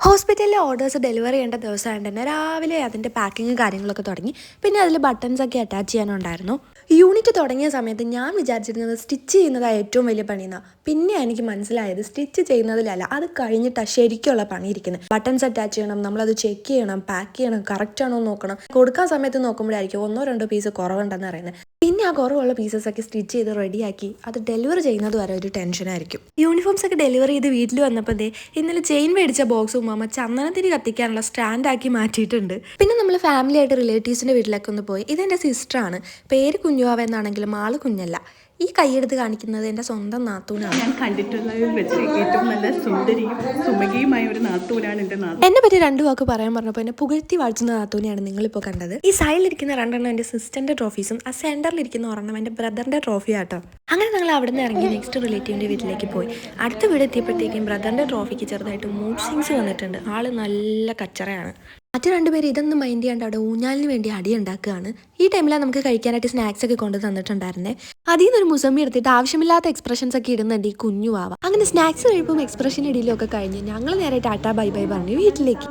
ഹോസ്പിറ്റലിലെ orders delivery ചെയ്യേണ്ട ദിവസമായത് തന്നെ രാവിലെ അതിൻ്റെ പാക്കിങ്ങും കാര്യങ്ങളൊക്കെ തുടങ്ങി. പിന്നെ അതിൽ ബട്ടൺസൊക്കെ അറ്റാച്ച് ചെയ്യാനുണ്ടായിരുന്നു. യൂണിറ്റ് തുടങ്ങിയ സമയത്ത് ഞാൻ വിചാരിച്ചിരുന്നത് സ്റ്റിച്ച് ചെയ്യുന്നതാണ് ഏറ്റവും വലിയ പണിയെന്നാണ്. പിന്നെ എനിക്ക് മനസ്സിലായത് സ്റ്റിച്ച് ചെയ്യുന്നതിലല്ല, അത് കഴിഞ്ഞിട്ടാണ് ശരിക്കുള്ള പണിയിരിക്കുന്നത്. ബട്ടൺസ് അറ്റാച്ച് ചെയ്യണം, നമ്മളത് ചെക്ക് ചെയ്യണം, പാക്ക് ചെയ്യണം, കറക്റ്റ് ആണോ നോക്കണം. കൊടുക്കാൻ സമയത്ത് നോക്കുമ്പോഴായിരിക്കും ഒന്നോ രണ്ടോ പീസ് കുറവുണ്ടെന്ന് അറിയുന്നത്. പിന്നെ ആ കുറവുള്ള പീസസൊക്കെ സ്റ്റിച്ച് ചെയ്ത് റെഡിയാക്കി അത് ഡെലിവറി ചെയ്യുന്നത് വരെ ഒരു ടെൻഷനായിരിക്കും. യൂണിഫോംസ് ഒക്കെ ഡെലിവറി ചെയ്ത് വീട്ടിൽ വന്നപ്പോൾ ഇന്നലെ ചെയിൻ മേടിച്ച ബോക്സും അമ്മ ചന്ദനത്തിരി കത്തിക്കാനുള്ള സ്റ്റാൻഡാക്കി മാറ്റിയിട്ടുണ്ട്. പിന്നെ നമ്മൾ ഫാമിലി ആയിട്ട് റിലേറ്റീവ്സിൻ്റെ വീട്ടിലൊക്കെ ഒന്ന് പോയി. ഇതെൻ്റെ സിസ്റ്ററാണ്, പേര് കുഞ്ഞുവാവ എന്നാണെങ്കിലും ആള് കുഞ്ഞല്ല. ഈ കൈയെടുത്ത് കാണിക്കുന്നത് എൻ്റെ സ്വന്തം നാത്തൂനാണ്. ഞാൻ കണ്ടിട്ടുള്ളതിൽ വെച്ച് ഏറ്റവും നല്ല സുന്ദരിയും സുമകിയുമായ ഒരു നാത്തൂനാണ് എൻ്റെ നാത്തൂൻ. എന്നെ പറ്റി രണ്ടു വാക്ക് പറയാൻ പറഞ്ഞപ്പോൾ എന്നെ പുകഴ്ത്തി വാഴ്ത്തുന്ന നാത്തൂനെയാണ് നിങ്ങളിപ്പോൾ കണ്ടത്. ഈ സൈഡിലിരിക്കുന്ന രണ്ടെണ്ണം എൻ്റെ സിസ്റ്ററിൻ്റെ ട്രോഫീസും ആ സെൻറ്ററിലിരിക്കുന്ന ഒരെണ്ണം എൻ്റെ ബ്രദറിൻ്റെ ട്രോഫിയാട്ടോ. അങ്ങനെ ഞങ്ങൾ അവിടെ നിന്ന് ഇറങ്ങി നെക്സ്റ്റ് റിലേറ്റീവിൻ്റെ വീട്ടിലേക്ക് പോയി. അടുത്ത വീട് എത്തിയപ്പോഴത്തേക്കും ബ്രദറിൻ്റെ ട്രോഫിക്ക് ചെറുതായിട്ട് മൂഡ് സ്വിങ്സ് വന്നിട്ടുണ്ട്. ആള് നല്ല കച്ചറയാണ്. മറ്റു രണ്ടുപേരും ഇതൊന്നും മൈൻഡ് ചെയ്യാണ്ട് അവിടെ ഊഞ്ഞാലിന് വേണ്ടി അടി ഉണ്ടാക്കുകയാണ്. ഈ ടൈമിലാണ് നമുക്ക് കഴിക്കാനായിട്ട് സ്നാക്സ് ഒക്കെ കൊണ്ട് തന്നിട്ടുണ്ടായിരുന്നേ. അതിൽ നിന്നൊരു മുസമ്മി എടുത്തിട്ട് ആവശ്യമില്ലാത്ത എക്സ്പ്രഷൻസ് ഒക്കെ ഇടുന്നുണ്ട് ഈ കുഞ്ഞു ആവ. അങ്ങനെ സ്നാക്സ് കഴിയുമ്പോൾ എക്സ്പ്രഷൻ ഇടയിലൊക്കെ കഴിഞ്ഞ് ഞങ്ങൾ നേരെ ടാറ്റാ ബൈ ബൈ പറഞ്ഞ് വീട്ടിലേക്ക്.